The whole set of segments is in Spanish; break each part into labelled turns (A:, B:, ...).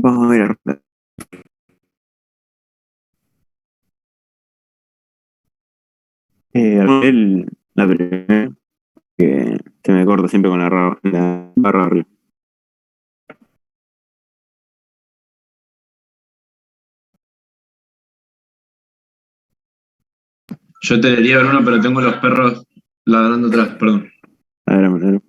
A: Vamos a ver la primera que se me corta siempre con la barra arriba.
B: Yo te diría, Bruno, pero tengo los perros ladrando atrás, perdón.
A: A ver.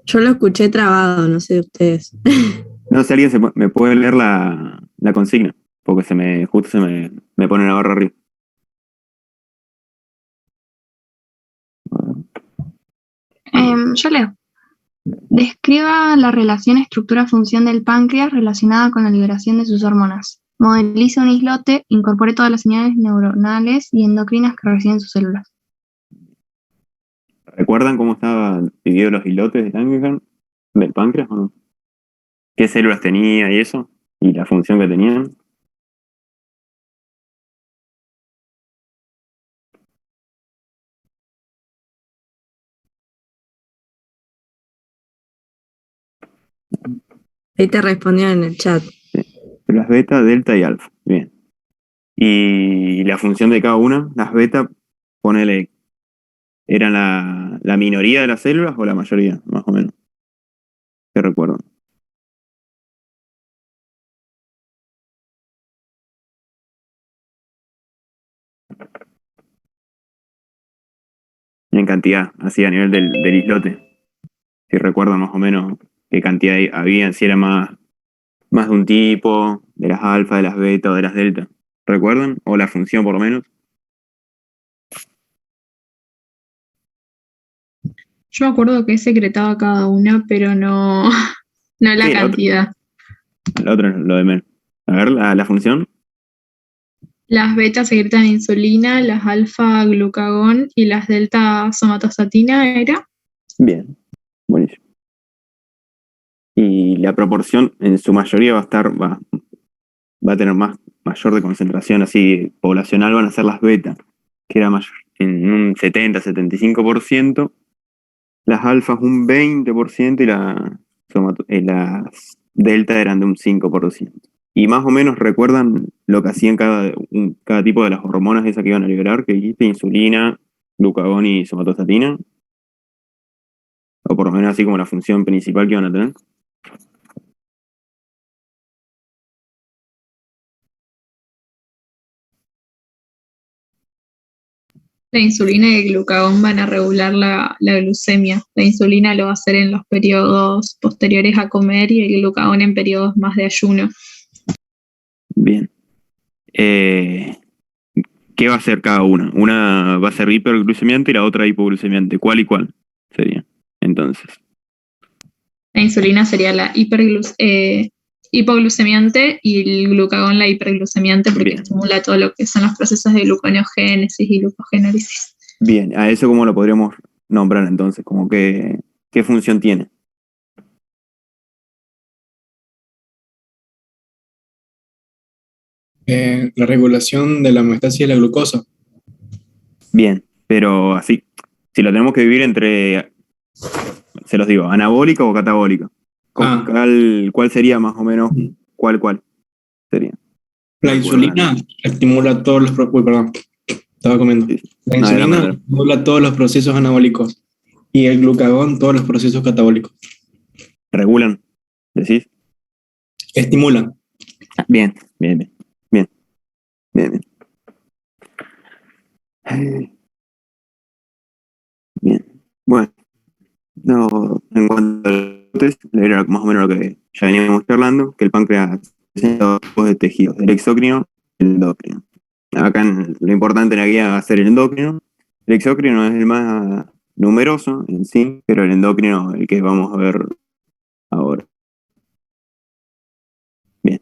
C: Yo lo escuché trabado, no sé ustedes.
A: No sé si alguien me puede leer la consigna, porque justo me pone la barra arriba.
D: Yo leo. Describa la relación estructura-función del páncreas relacionada con la liberación de sus hormonas. Modelice un islote, incorpore todas las señales neuronales y endocrinas que reciben sus células.
A: ¿Recuerdan cómo estaban divididos los islotes de Langerhans del páncreas o no? ¿Qué células tenía y eso? ¿Y la función que tenían?
C: Ahí te respondieron en el chat.
A: Sí. Células beta, delta y alfa. Bien. Y la función de cada una, las beta, ponele, ¿eran la minoría de las células o la mayoría, más o menos? ¿Qué recuerdo? En cantidad, así a nivel del islote. Si recuerdan más o menos qué cantidad había, si era más de un tipo, de las alfa, de las beta o de las delta. ¿Recuerdan? O la función por lo menos.
E: Yo me acuerdo que secretaba cada una, pero no, no la
A: Sí,
E: cantidad.
A: la otra es lo de menos. A ver, la función.
E: Las betas secretan insulina, las alfa glucagón y las delta somatostatina, ¿era?
A: Bien, buenísimo. Y la proporción en su mayoría va a tener mayor de concentración así poblacional, van a ser las beta, que era mayor, en un 70-75%, las alfas un 20% y las delta eran de un 5%. Y más o menos recuerdan lo que hacían cada tipo de las hormonas esas que iban a liberar, que dijiste, insulina, glucagón y somatostatina, o por lo menos así como la función principal que iban a tener.
E: La insulina y el glucagón van a regular la glucemia. La insulina lo va a hacer en los periodos posteriores a comer y el glucagón en periodos más de ayuno.
A: Bien. ¿Qué va a hacer cada una? Una va a ser hiperglucemiante y la otra hipoglucemiante. ¿Cuál y cuál sería? Entonces,
E: La insulina sería la hipoglucemiante y el glucagón la hiperglucemiante porque
A: bien.
E: estimula todo lo que son los procesos de gluconeogénesis y glucogenólisis.
A: Bien, a eso cómo lo podríamos nombrar entonces, como que, ¿qué función tiene?
F: La regulación de la homeostasis de la glucosa.
A: Bien, pero así, si lo tenemos que dividir entre, se los digo, anabólica o catabólica. ¿Cuál sería más o menos? ¿Cuál sería?
F: La insulina estimula todos los... Uy, perdón, estaba comiendo.
A: Sí.
F: La
A: No,
F: insulina estimula todos los procesos anabólicos y el glucagón todos los procesos catabólicos.
A: ¿Regulan? ¿Decís?
F: Estimulan.
A: Bien. Bien. Bueno, no, en cuanto a los test, era más o menos lo que ya veníamos charlando, que el páncreas presenta dos tipos de tejidos, el exócrino y el endocrino. Acá lo importante en la guía va a ser el endocrino. El exócrino es el más numeroso en sí, pero el endocrino el que vamos a ver ahora. Bien.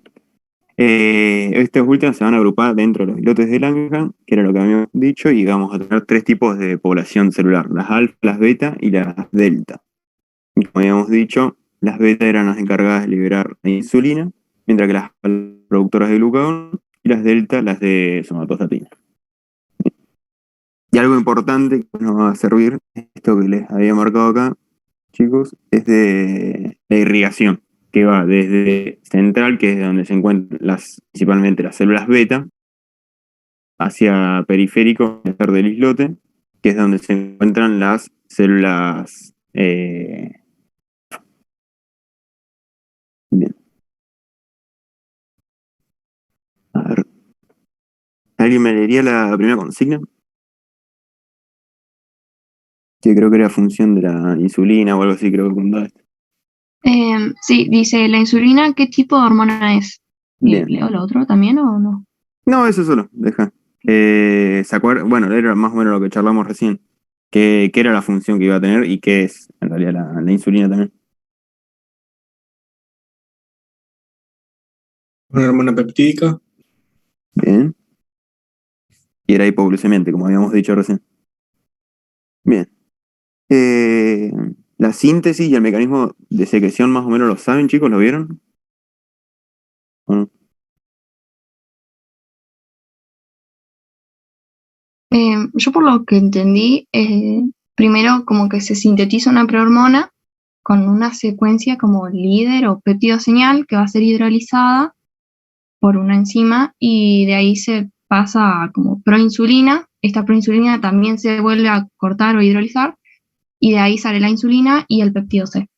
A: Estas últimas se van a agrupar dentro de los islotes de Langerhans, que era lo que habíamos dicho, y vamos a tener tres tipos de población celular, las alfa, las beta y las delta. Como habíamos dicho, las beta eran las encargadas de liberar la insulina, mientras que las productoras de glucagón y las delta las de somatostatina. Y algo importante que nos va a servir, esto que les había marcado acá, chicos, es de la irrigación, que va desde central, que es donde se encuentran principalmente las células beta, hacia periférico, del islote, que es donde se encuentran las células. Bien. A ver. ¿Alguien me leería la primera consigna? Que creo que era función de la insulina o algo así, creo que contaba esto.
D: Sí, dice, ¿la insulina qué tipo de hormona es?
A: Bien.
D: ¿Leo lo otro también o no?
A: No, eso solo, deja. ¿Se acuerdan? Bueno, era más o menos lo que charlamos recién. ¿Qué era la función que iba a tener y qué es en realidad la insulina también?
F: Una hormona peptídica.
A: Bien. Y era hipoglucemiante, como habíamos dicho recién. Bien. La síntesis y el mecanismo de secreción más o menos lo saben, chicos, ¿lo vieron? ¿O no?
D: Yo por lo que entendí, primero como que se sintetiza una prehormona con una secuencia como líder o péptido señal que va a ser hidrolizada por una enzima y de ahí se pasa a como proinsulina. Esta proinsulina también se vuelve a cortar o hidrolizar y de ahí sale la insulina y el péptido C.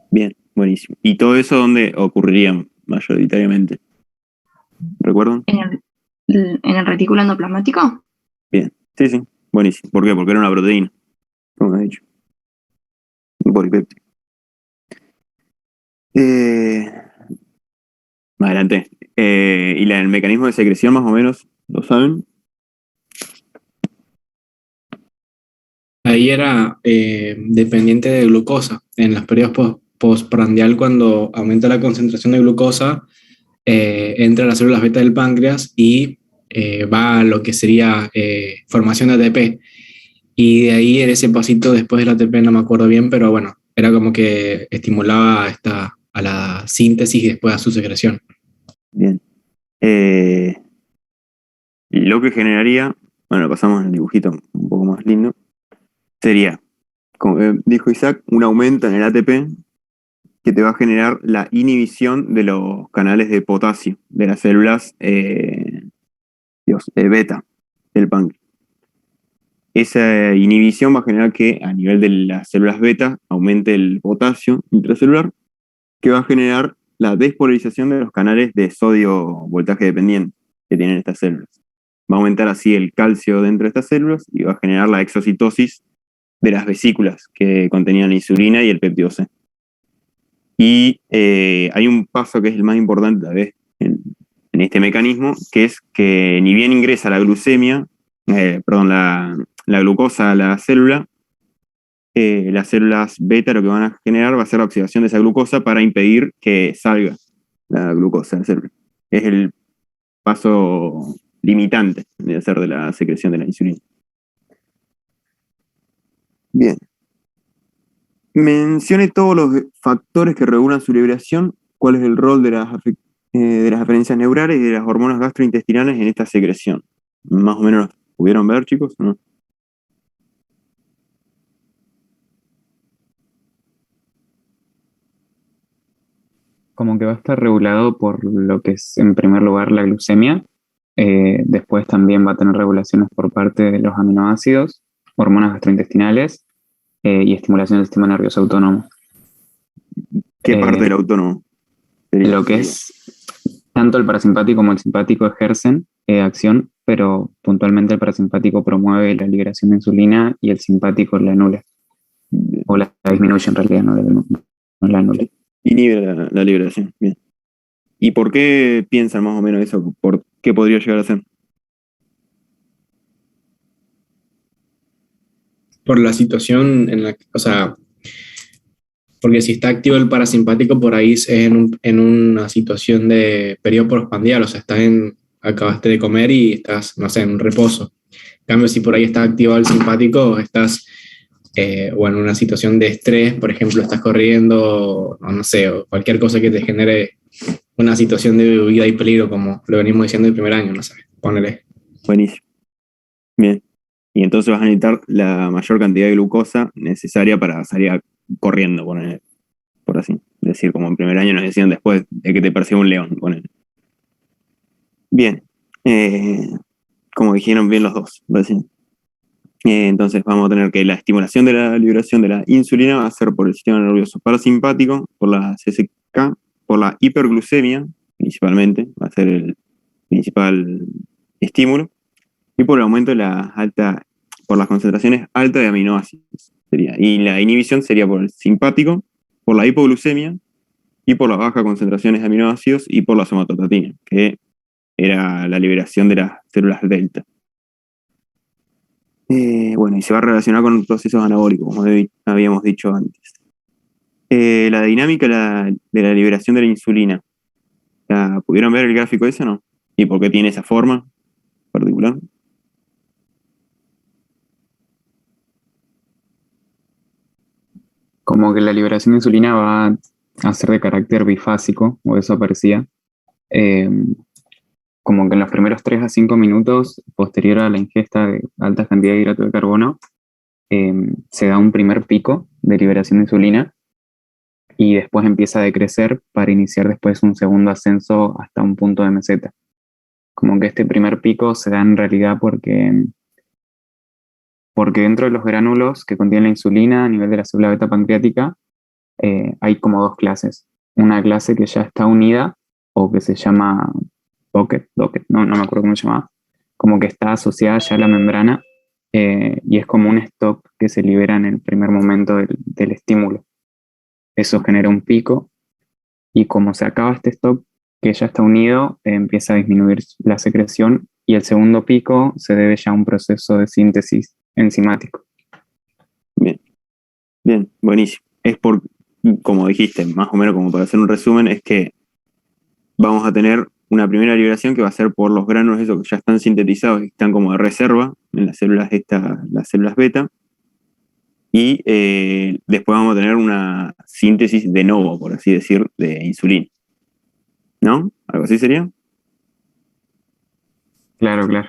A: Bien, buenísimo. ¿Y todo eso dónde ocurriría mayoritariamente? ¿Recuerdan?
D: En el retículo endoplasmático.
A: Bien, sí, sí, buenísimo. ¿Por qué? Porque era una proteína, como he dicho. Un polipéptido. Más adelante. ¿Y el mecanismo de secreción más o menos lo saben?
F: Ahí era dependiente de glucosa. En los periodos postprandial, cuando aumenta la concentración de glucosa, entra a las células beta del páncreas y va a lo que sería formación de ATP. Y de ahí, en ese pasito después del ATP, no me acuerdo bien, pero bueno, era como que estimulaba a la síntesis y después a su secreción.
A: Bien. Lo que generaría, bueno, pasamos al dibujito un poco más lindo, sería, como dijo Isaac, un aumento en el ATP que te va a generar la inhibición de los canales de potasio de las células beta del páncreas. Esa inhibición va a generar que a nivel de las células beta aumente el potasio intracelular, que va a generar la despolarización de los canales de sodio voltaje dependiente que tienen estas células. Va a aumentar así el calcio dentro de estas células y va a generar la exocitosis de las vesículas que contenían la insulina y el péptido C. Y hay un paso que es el más importante tal vez en este mecanismo, que es que ni bien ingresa la glucemia, la glucosa a la célula, las células beta lo que van a generar va a ser la oxidación de esa glucosa para impedir que salga la glucosa de la célula. Es el paso limitante de hacer de la secreción de la insulina. Bien. Mencione todos los factores que regulan su liberación, cuál es el rol de las aferencias neurales y de las hormonas gastrointestinales en esta secreción. Más o menos, ¿pudieron ver, chicos? ¿No?
G: Como que va a estar regulado por lo que es, en primer lugar, la glucemia. Después también va a tener regulaciones por parte de los aminoácidos, hormonas gastrointestinales y estimulación del sistema nervioso autónomo.
A: ¿Qué parte del autónomo?
G: Lo que es tanto el parasimpático como el simpático ejercen acción, pero puntualmente el parasimpático promueve la liberación de insulina y el simpático la anula. O la disminuye en realidad, no la anula.
A: Inhibe la liberación. Bien. ¿Y por qué piensan más o menos eso? ¿Por qué podría llegar a ser?
F: Por la situación en la que, o sea, porque si está activo el parasimpático, por ahí es en una situación de periodo postprandial, o sea, acabaste de comer y estás, no sé, en un reposo. En cambio, si por ahí está activado el simpático, estás o en una situación de estrés, por ejemplo, estás corriendo, o no sé, o cualquier cosa que te genere una situación de vida y peligro, como lo venimos diciendo el primer año, no sé, ponele.
A: Buenísimo. Bien. Y entonces vas a necesitar la mayor cantidad de glucosa necesaria para salir corriendo, por así decir, como en primer año nos decían después de que te persiga un león. Bien, como dijeron bien los dos, recién. Entonces vamos a tener que la estimulación de la liberación de la insulina va a ser por el sistema nervioso parasimpático, por la CCK, por la hiperglucemia, principalmente, va a ser el principal estímulo, y por el aumento de por las concentraciones altas de aminoácidos. Y la inhibición sería por el simpático, por la hipoglucemia, y por las bajas concentraciones de aminoácidos, y por la somatostatina, que era la liberación de las células delta. Y se va a relacionar con procesos anabólicos, como habíamos dicho antes. La dinámica de la liberación de la insulina. ¿Pudieron ver el gráfico ese o no? ¿Y por qué tiene esa forma particular?
G: Como que la liberación de insulina va a ser de carácter bifásico, o eso parecía. Eh, Como que en los primeros 3 a 5 minutos, posterior a la ingesta de altas cantidades de hidrato de carbono, se da un primer pico de liberación de insulina y después empieza a decrecer para iniciar después un segundo ascenso hasta un punto de meseta. Como que este primer pico se da en realidad porque dentro de los gránulos que contienen la insulina a nivel de la célula beta pancreática, hay como 2 clases. Una clase que ya está unida o que se llama docket, no me acuerdo cómo se llamaba, como que está asociada ya a la membrana y es como un stock que se libera en el primer momento del estímulo. Eso genera un pico y como se acaba este stock que ya está unido, empieza a disminuir la secreción y el segundo pico se debe ya a un proceso de síntesis enzimático.
A: Bien, buenísimo. Como dijiste, más o menos como para hacer un resumen, es que vamos a tener una primera liberación que va a ser por los granos esos que ya están sintetizados y están como de reserva en las células las células beta. Y después vamos a tener una síntesis de novo, por así decir, de insulina. ¿No? ¿Algo así sería?
G: Claro.
A: Bien.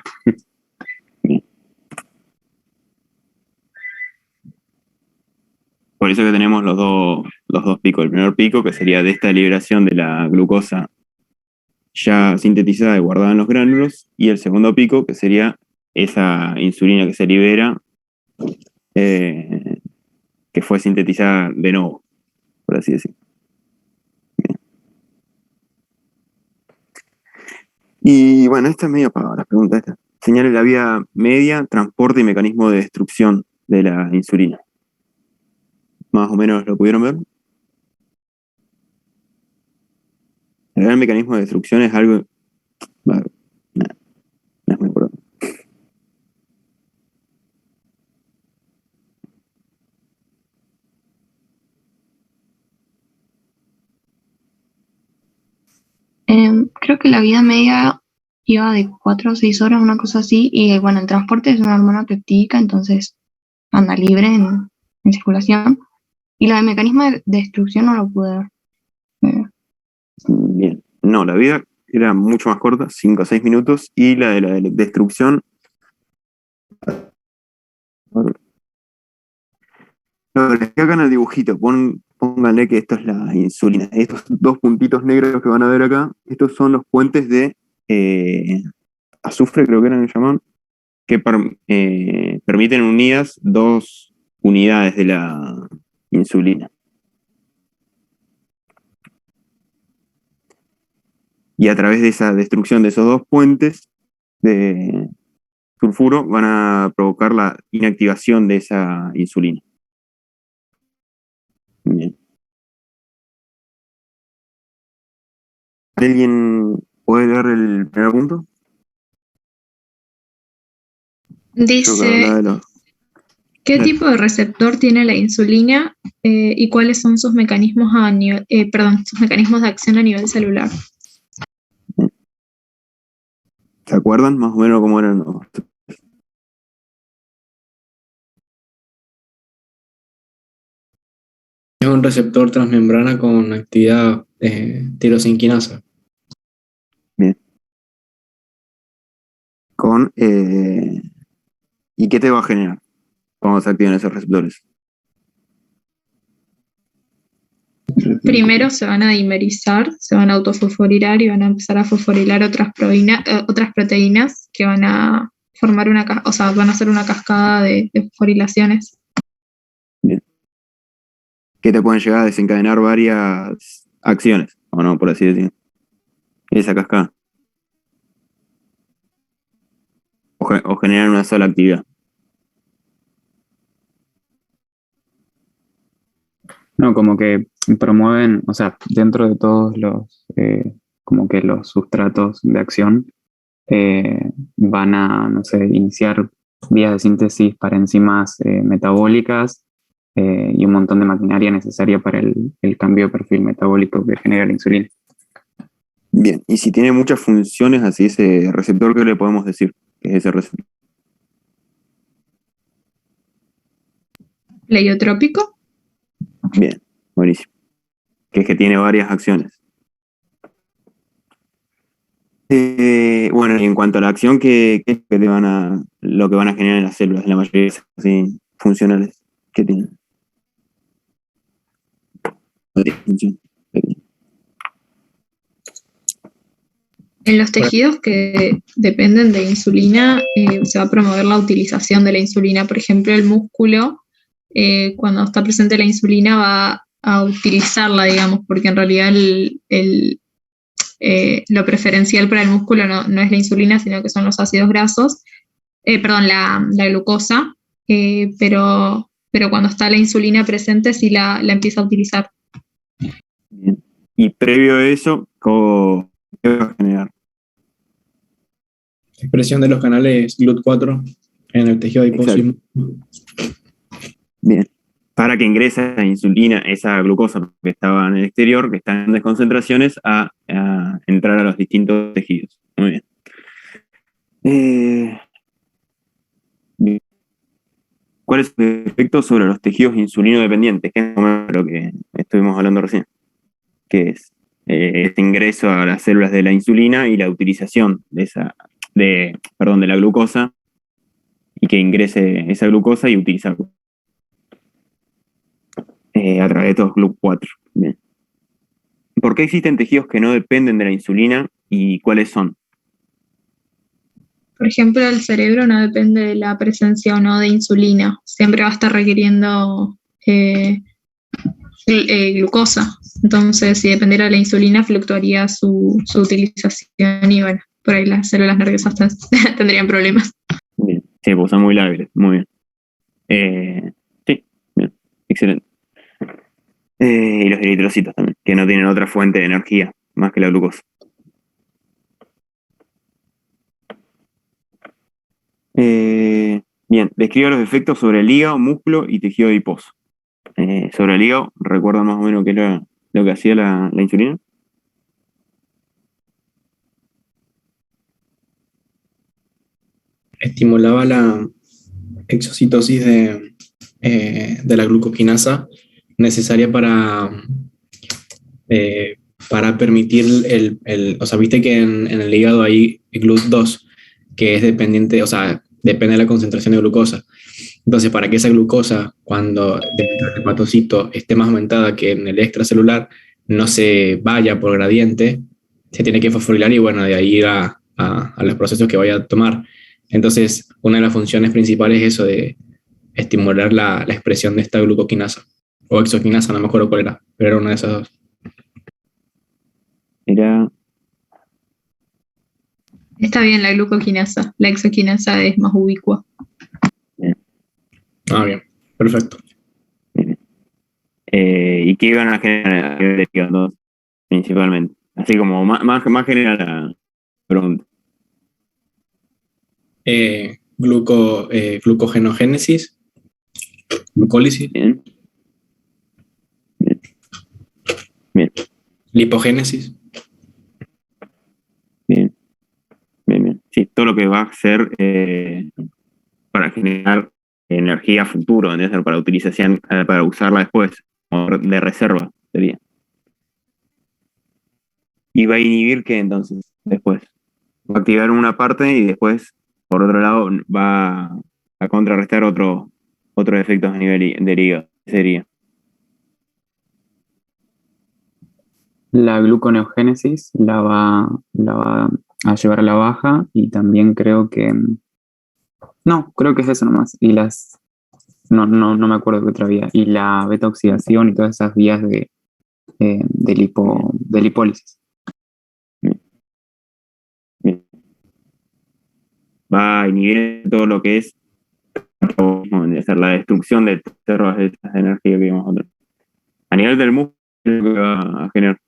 A: Por eso que tenemos los dos picos. El primer pico, que sería de esta liberación de la glucosa ya sintetizada y guardada en los gránulos, y el segundo pico, que sería esa insulina que se libera, que fue sintetizada de nuevo, por así decirlo. Y bueno, esta es medio para la pregunta esta. Señale la vía media, transporte y mecanismo de destrucción de la insulina. Más o menos lo pudieron ver. El gran mecanismo de destrucción es algo... Bueno, no es muy importante.
D: Creo que la vida media iba de 4 a 6 horas, una cosa así, y bueno, el transporte es una hormona peptídica, entonces anda libre en circulación. Y la de mecanismo de destrucción no lo pude ver.
A: Bien. No, la vida era mucho más corta, 5 o 6 minutos, y la de la destrucción... Lo que acá en el dibujito, pónganle que esto es la insulina. Estos 2 puntitos negros que van a ver acá, estos son los puentes de azufre, creo que eran llamaban, que permiten unidas 2 unidades de la insulina. Y a través de esa destrucción de esos 2 puentes de sulfuro van a provocar la inactivación de esa insulina. Bien. ¿Alguien puede leer el primer punto?
E: Dice, ¿qué tipo de receptor tiene la insulina y cuáles son sus mecanismos sus mecanismos de acción a nivel celular?
A: ¿Se acuerdan más o menos cómo eran los?
F: Es un receptor transmembrana con actividad tirosinquinasa.
A: Bien. Con ¿Y qué te va a generar cuando se activan esos receptores?
E: Primero se van a dimerizar, se van a autofosforilar y van a empezar a fosforilar otras proteínas que van a formar o sea, van a hacer una cascada de fosforilaciones.
A: Bien. Que te pueden llegar a desencadenar varias acciones, o no, por así decirlo. Esa cascada. O generar una sola actividad.
G: No, como que promueven, o sea, dentro de todos los, como que los sustratos de acción, van a, no sé, iniciar vías de síntesis para enzimas metabólicas y un montón de maquinaria necesaria para el cambio de perfil metabólico que genera la insulina.
A: Bien, y si tiene muchas funciones, así ese receptor, ¿qué le podemos decir? ¿Qué es ese receptor?
E: Pleiotrópico.
A: Bien, buenísimo. Que es que tiene varias acciones. Bueno, y en cuanto a la acción, ¿qué es lo que van a generar en las células? La mayoría de esas así, funcionales que tienen. No tiene función.
E: En los tejidos que dependen de insulina, se va a promover la utilización de la insulina. Por ejemplo, el músculo, cuando está presente la insulina, va a utilizarla, digamos, porque en realidad lo preferencial para el músculo no es la insulina, sino que son los ácidos grasos, perdón, la glucosa, pero cuando está la insulina presente, sí la empieza a utilizar.
A: Bien. Y previo a eso, ¿qué va a generar?
F: Expresión de los canales GLUT4 en el tejido adiposo.
A: Bien. Para que ingrese la insulina, esa glucosa que estaba en el exterior, que está en desconcentraciones, a entrar a los distintos tejidos. Muy bien. Bien. ¿Cuál es el efecto sobre los tejidos insulino dependientes? Que es lo que estuvimos hablando recién. Que es este ingreso a las células de la insulina y la utilización de la glucosa, y que ingrese esa glucosa y utilizarla a través de estos GLUT4. Bien. ¿Por qué existen tejidos que no dependen de la insulina y cuáles son?
E: Por ejemplo, el cerebro no depende de la presencia o no de insulina. Siempre va a estar requiriendo glucosa. Entonces, si dependiera de la insulina, fluctuaría su utilización y bueno, por ahí las células nerviosas tendrían problemas.
A: Bien. Sí, pues son muy lábiles. Muy bien. Sí, bien. Excelente. Y los eritrocitos también, que no tienen otra fuente de energía más que la glucosa. Bien, describa los efectos sobre el hígado, músculo y tejido adiposo. Sobre el hígado, ¿recuerdan más o menos qué era lo que hacía la insulina?
F: Estimulaba la exocitosis de la glucokinasa necesaria para permitir o sea, viste que en el hígado hay GLUT2, que es dependiente, o sea, depende de la concentración de glucosa. Entonces, para que esa glucosa, cuando dentro del hepatocito esté más aumentada que en el extracelular, no se vaya por gradiente, se tiene que fosforilar y bueno, de ahí ir a los procesos que vaya a tomar. Entonces, una de las funciones principales es eso de estimular la expresión de esta glucokinasa, o exokinasa, no me acuerdo cuál era, pero era una de esas dos.
A: Era.
E: Está bien la glucokinasa. La exokinasa es más ubicua.
F: Ah, bien, perfecto.
A: ¿Y qué iban a generar a nivel de hígado, principalmente? Así como más general la pregunta.
F: Glucogenogénesis, glucólisis,
A: Bien. Bien. Bien.
F: lipogénesis.
A: Bien. Bien, bien. Sí, todo lo que va a ser para generar energía a futuro, ¿entendés? Para utilización, para usarla después, como de reserva, sería. ¿Y va a inhibir qué entonces? Después. Va a activar una parte y después, por otro lado, va a contrarrestar otros efectos a nivel del hígado. ¿Qué sería?
G: La gluconeogénesis la va a llevar a la baja y también creo que... No, creo que es eso nomás. Y no me acuerdo qué otra vía. Y la beta oxidación y todas esas vías de lipólisis.
A: Bien. Va a inhibir todo lo que es hacer la destrucción de todas estas energías que vimos nosotros. A nivel del músculo, ¿qué es lo que va a generar?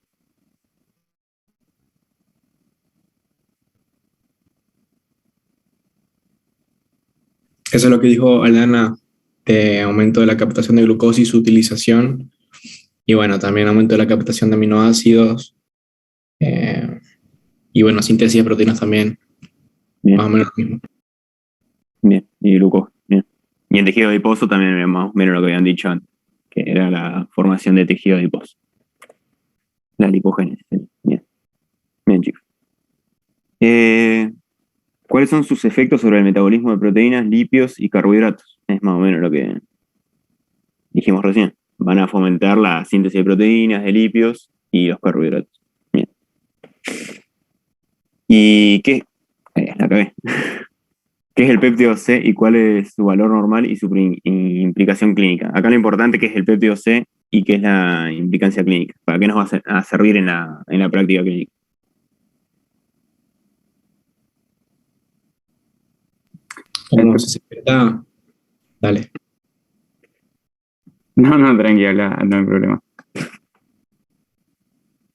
F: Eso es lo que dijo Aldana, de aumento de la captación de glucosa y su utilización. Y bueno, también aumento de la captación de aminoácidos. Y bueno, síntesis de proteínas también.
A: Bien.
F: Más o menos lo mismo.
A: Bien, y glucosa. Bien. Y en tejido adiposo también más o menos lo que habían dicho antes, que era la formación de tejido adiposo. La lipogénesis. Bien. Bien, chicos. ¿Cuáles son sus efectos sobre el metabolismo de proteínas, lípidos y carbohidratos? Es más o menos lo que dijimos recién. Van a fomentar la síntesis de proteínas, de lípidos y los carbohidratos. Bien. ¿Y qué? La acabé. ¿Qué es el péptido C y cuál es su valor normal y su implicación clínica? Acá lo importante que es el péptido C y qué es la implicancia clínica. ¿Para qué nos va a servir en la práctica clínica?
F: ¿Cómo se secreta? Dale.
G: No, tranquila, no hay problema.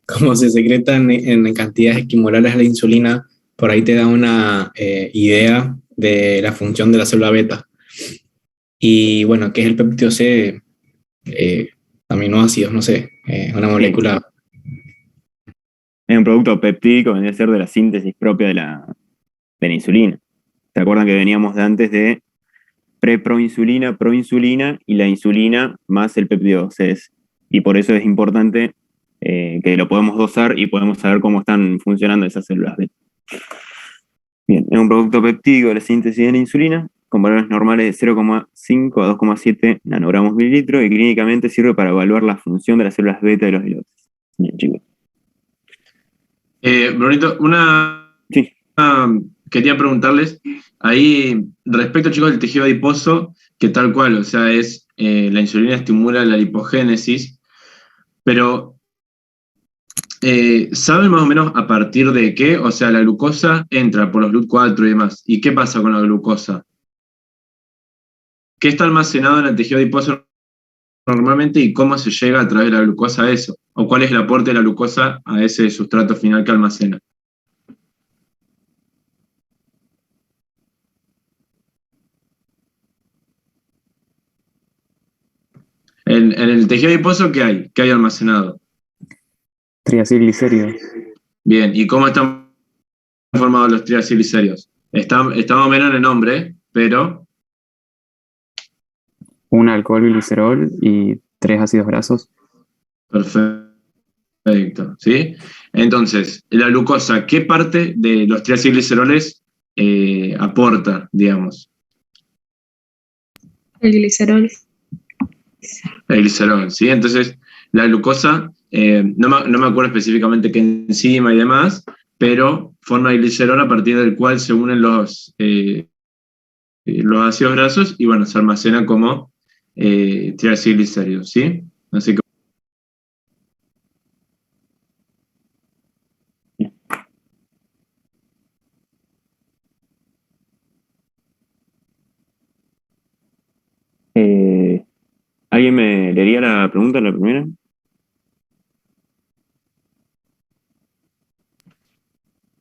F: Como se secreta en cantidades equimolares la insulina, por ahí te da una idea de la función de la célula beta. Y bueno, ¿qué es el péptido C? Aminoácidos, no sé, una molécula.
A: Es un producto peptídico, vendría a ser de la síntesis propia de la insulina. ¿Se acuerdan que veníamos de antes de preproinsulina, proinsulina y la insulina más el péptido C? Y por eso es importante que lo podemos dosar y podemos saber cómo están funcionando esas células beta. Bien, es un producto peptídico de la síntesis de la insulina con valores normales de 0,5 a 2,7 nanogramos mililitro y clínicamente sirve para evaluar la función de las células beta de los islotes. Bien, chicos.
B: Brunito,
A: Sí.
B: quería preguntarles, ahí respecto, chicos, del tejido adiposo, que tal cual, o sea, la insulina estimula la lipogénesis, pero ¿saben más o menos a partir de qué? O sea, la glucosa entra por los GLUT4 y demás. ¿Y qué pasa con la glucosa? ¿Qué está almacenado en el tejido adiposo normalmente y cómo se llega a través de la glucosa a eso? ¿O cuál es el aporte de la glucosa a ese sustrato final que almacena? En el tejido adiposo, ¿qué hay? ¿Qué hay almacenado?
G: Triacilglicéridos.
B: Bien, ¿y cómo están formados los triacilglicéridos? Está más o menos en el nombre, pero
G: Un alcohol glicerol y 3 ácidos grasos.
B: perfecto, ¿sí? Entonces, la glucosa, ¿qué parte de los triacilgliceroles aporta, digamos?
E: El glicerol.
B: El glicerol, ¿sí? Entonces, la glucosa, no me acuerdo específicamente qué enzima y demás, pero forma el glicerol a partir del cual se unen los ácidos grasos y bueno, se almacena como triacilglicéridos, ¿sí? Así que
A: ¿Alguien me leería la pregunta, la primera?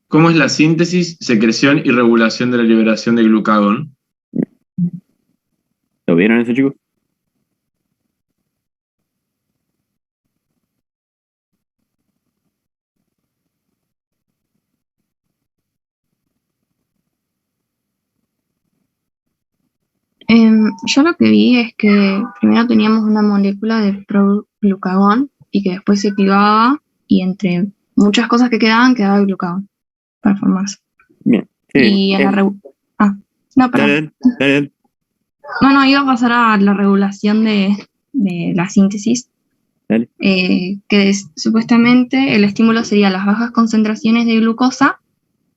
B: ¿cómo es la síntesis, secreción y regulación de la liberación de glucagón?
A: ¿Lo vieron eso, chicos?
D: Yo lo que vi es que primero teníamos una molécula de proglucagón y que después se activaba y entre muchas cosas que quedaba el glucagón para formarse.
A: Bien. Sí,
D: Y en la no, perdón.
A: dale.
D: Bueno, iba a pasar a la regulación de la síntesis,
A: Dale.
D: supuestamente el estímulo sería las bajas concentraciones de glucosa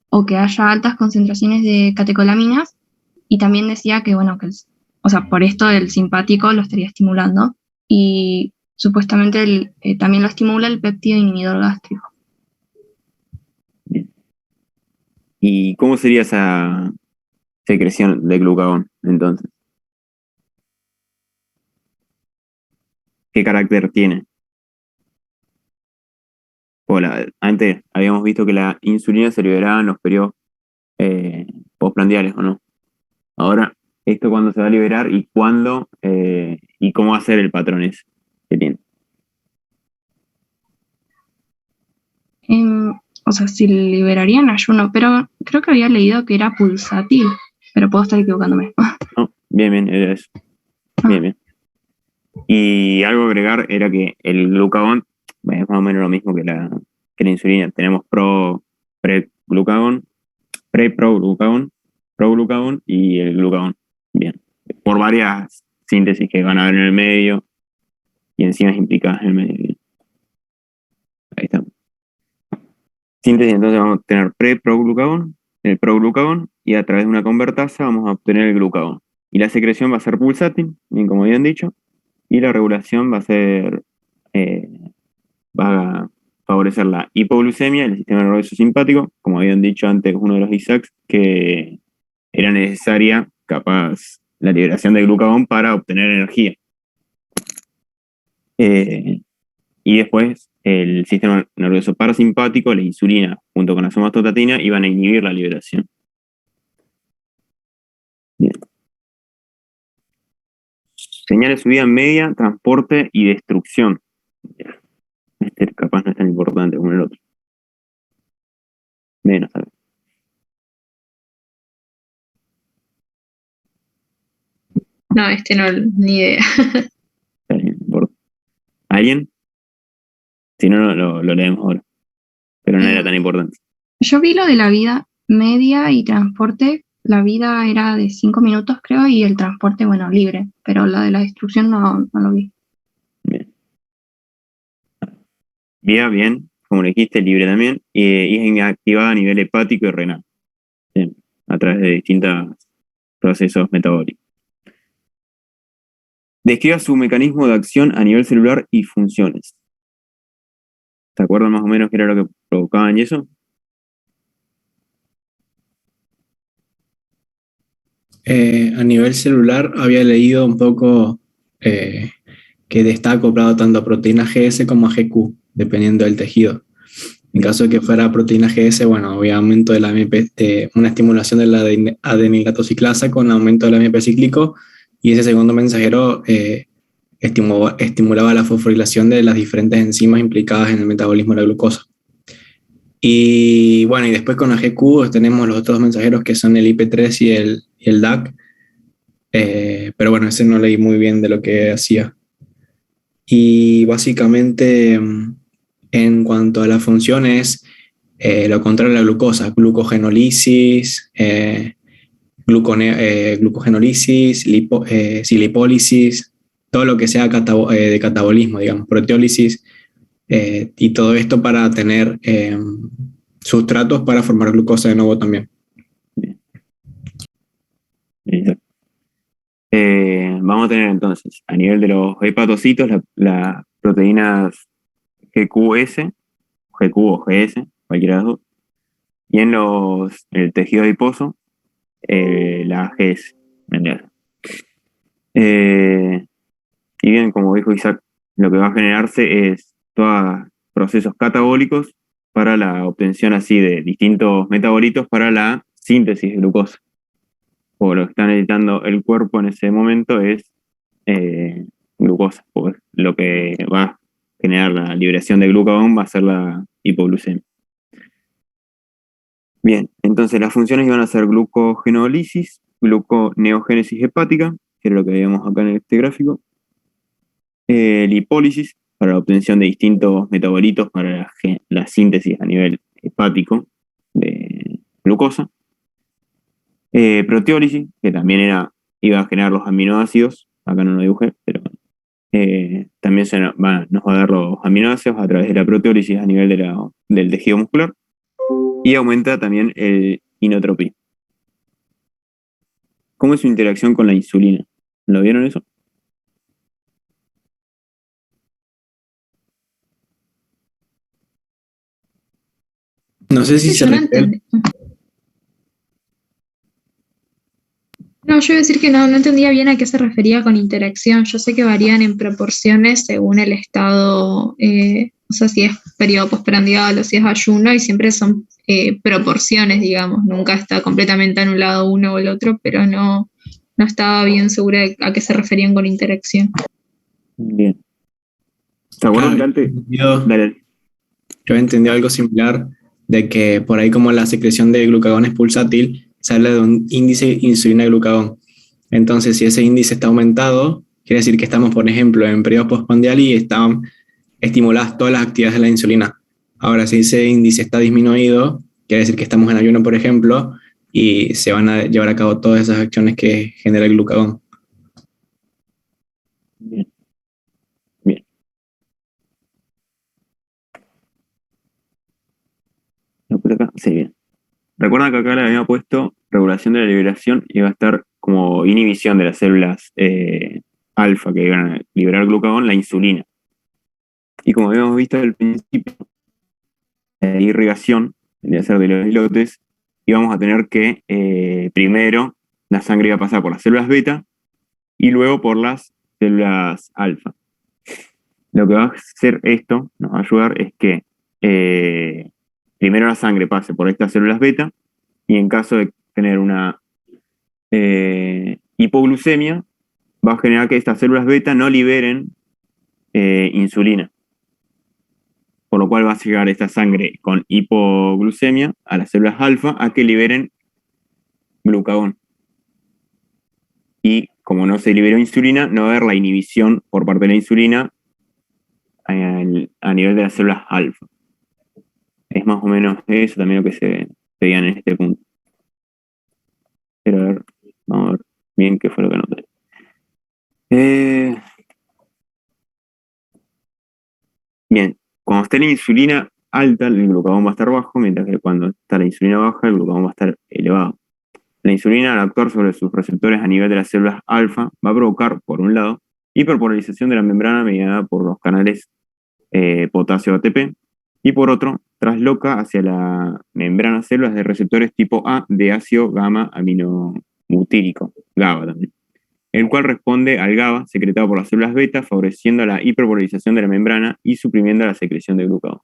D: o que haya altas concentraciones de catecolaminas, y también decía que, bueno, o sea, por esto el simpático lo estaría estimulando, y supuestamente también lo estimula el péptido inhibidor gástrico.
A: ¿Y cómo sería esa secreción de glucagón, entonces? ¿Qué carácter tiene? Antes habíamos visto que la insulina se liberaba en los periodos postprandiales, ¿o no? Ahora, ¿esto cuándo se va a liberar y cuándo y cómo va a ser el patrón ese que tiene?
D: O sea, si liberaría en ayuno, pero creo que había leído que era pulsátil, pero puedo estar equivocándome.
A: No, bien, era eso. Bien. Y algo a agregar era que el glucagón es más o menos lo mismo que la insulina. Tenemos pre-glucagón, pro-glucagón y el glucagón. Bien. Por varias síntesis que van a haber en el medio y enzimas implicadas en el medio. Bien. Ahí está. Síntesis, entonces vamos a tener pre-proglucagón, el proglucagón, y a través de una convertasa vamos a obtener el glucagón. Y la secreción va a ser pulsátil, bien como habían dicho, y la regulación va a favorecer la hipoglucemia, el sistema nervioso simpático, como habían dicho antes uno de los ISACs, que era necesaria, capaz, la liberación de glucagón para obtener energía. Y después el sistema nervioso parasimpático, la insulina junto con la somatostatina iban a inhibir la liberación. Bien. Señales de subida media, transporte y destrucción. Este capaz no es tan importante como el otro. Menos, tal vez.
E: No, no, ni idea.
A: Está bien, no importa. ¿Alguien? Si no, lo leemos ahora. Pero no era tan importante.
D: Yo vi lo de la vida media y transporte. La vida era de 5 minutos, creo, y el transporte, bueno, libre. Pero la de la destrucción no lo vi.
A: Bien. Vía, bien, como le dijiste, libre también. Y es inactivada a nivel hepático y renal. Bien, a través de distintos procesos metabólicos. Describa su mecanismo de acción a nivel celular y funciones. ¿Se acuerdan más o menos qué era lo que provocaban y eso?
F: A nivel celular había leído un poco que está acoplado tanto a proteína GS como a GQ, dependiendo del tejido. En caso de que fuera proteína GS, bueno, había aumento de la AMP, una estimulación de la adenilatoxiclasa con aumento del AMP cíclico, y ese segundo mensajero estimulaba la fosforilación de las diferentes enzimas implicadas en el metabolismo de la glucosa. Y bueno, y después con la GQ tenemos los otros mensajeros que son el IP3 y el DAC, pero bueno, ese no leí muy bien de lo que hacía. Y básicamente, en cuanto a las funciones, lo contrario a la glucosa, glucogenólisis, glucogenólisis, lipólisis, todo lo que sea de catabolismo, digamos, proteólisis, y todo esto para tener sustratos para formar glucosa de nuevo también.
A: Vamos a tener entonces, a nivel de los hepatocitos, las proteínas GQS, GQ o GS, cualquiera de las dos, y en el tejido adiposo, la GS. Y bien, como dijo Isaac, lo que va a generarse es todos procesos catabólicos para la obtención así de distintos metabolitos para la síntesis de glucosa. O lo que está necesitando el cuerpo en ese momento es glucosa, pues lo que va a generar la liberación de glucagón va a ser la hipoglucemia. Bien, entonces las funciones iban a ser glucogenólisis, gluconeogénesis hepática, que era lo que veíamos acá en este gráfico, lipólisis, para la obtención de distintos metabolitos para la síntesis a nivel hepático de glucosa, proteólisis, que también era iba a generar los aminoácidos, acá no lo dibujé, pero también nos va a dar los aminoácidos a través de la proteólisis a nivel del tejido muscular y aumenta también el inotropía. ¿Cómo es su interacción con la insulina? ¿Lo vieron eso?
F: No sé si se
E: Yo no
F: refiere.
E: entendí. No, yo iba a decir que no entendía bien a qué se refería con interacción. Yo sé que varían en proporciones según el estado, o sea, si es periodo postprandial o si es ayuno, y siempre son proporciones, digamos. Nunca está completamente anulado uno o el otro, pero no estaba bien segura de a qué se referían con interacción.
A: Bien. ¿Se acuerdan que antes? Dale.
F: Yo he entendido algo similar, de que por ahí como la secreción de glucagón es pulsátil, se habla de un índice insulina-glucagón. Entonces, si ese índice está aumentado, quiere decir que estamos, por ejemplo, en periodo postprandial y están estimuladas todas las actividades de la insulina. Ahora, si ese índice está disminuido, quiere decir que estamos en ayuno, por ejemplo, y se van a llevar a cabo todas esas acciones que genera el glucagón.
A: Bien. Bien. ¿No por acá? Sí, bien. Recuerda que acá le había puesto regulación de la liberación y va a estar como inhibición de las células alfa que van a liberar glucagón, la insulina. Y como habíamos visto al principio, la irrigación, de hacer de los islotes, íbamos a tener que primero la sangre iba a pasar por las células beta y luego por las células alfa. Lo que va a hacer esto, nos va a ayudar, es que primero la sangre pase por estas células beta y en caso de tener una hipoglucemia, va a generar que estas células beta no liberen insulina. Por lo cual va a llegar esta sangre con hipoglucemia a las células alfa a que liberen glucagón. Y como no se liberó insulina, no va a haber la inhibición por parte de la insulina a nivel de las células alfa. Es más o menos eso también lo que se veía en este punto. Pero a ver, vamos a ver bien qué fue lo que anoté. Bien, cuando esté la insulina alta, el glucagón va a estar bajo, mientras que cuando está la insulina baja, el glucagón va a estar elevado. La insulina, al actuar sobre sus receptores a nivel de las células alfa, va a provocar, por un lado, hiperpolarización de la membrana mediada por los canales potasio ATP, y por otro, trasloca hacia la membrana células de receptores tipo A de ácido gamma aminobutírico, GABA también, el cual responde al GABA secretado por las células beta, favoreciendo la hiperpolarización de la membrana y suprimiendo la secreción de glucagón.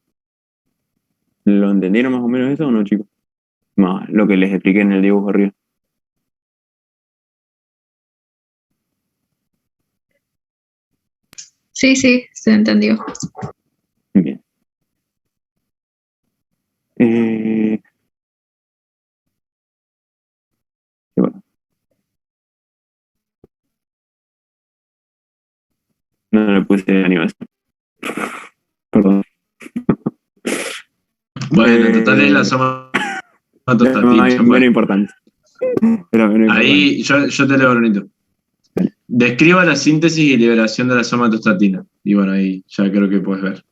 A: ¿Lo entendieron más o menos eso o no, chicos? Más lo que les expliqué en el dibujo arriba.
E: Sí, se entendió.
A: Bien. Bueno. No le puse animación. Perdón.
B: Bueno, en total es la somatostatina.
A: Menos importante. Pero menos
B: Ahí yo te leo, Brunito. Describa la síntesis y liberación de la somatostatina. Y bueno, ahí ya creo que puedes ver.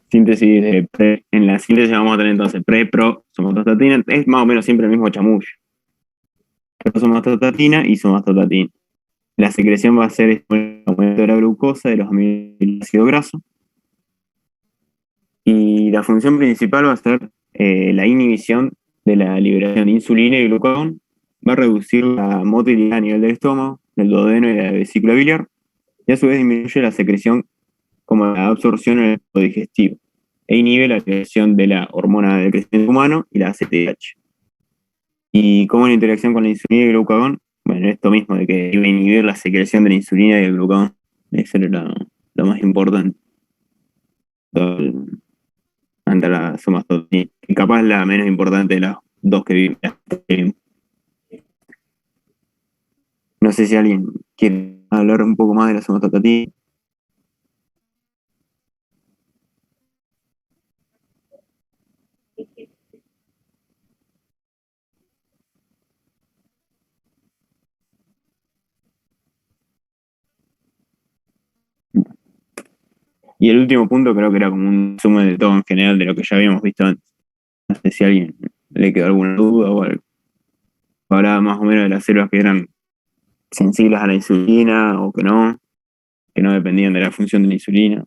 A: Síntesis de pre. En la síntesis vamos a tener entonces pre, pro, somatostatina. Es más o menos siempre el mismo chamullo. Somatostatina y somatostatina. La secreción va a ser el aumento de la glucosa, de los aminoácidos grasos. Y la función principal va a ser la inhibición de la liberación de insulina y glucagón. Va a reducir la motilidad a nivel del estómago, del duodeno y de la vesícula biliar. Y a su vez disminuye la secreción como la absorción en el aparato digestivo. E inhibe la liberación de la hormona del crecimiento humano y la ACTH. ¿Y cómo es la interacción con la insulina y el glucagón? Bueno, esto mismo, de que iba a inhibir la secreción de la insulina y el glucagón. Eso era lo más importante. Ante la somatostatina. Y capaz la menos importante de las dos que vimos. No sé si alguien quiere hablar un poco más de la somatostatina. Y el último punto creo que era como un resumen de todo en general de lo que ya habíamos visto antes. No sé si a alguien le quedó alguna duda o algo. Hablaba más o menos de las células que eran sensibles a la insulina o que no dependían de la función de la insulina.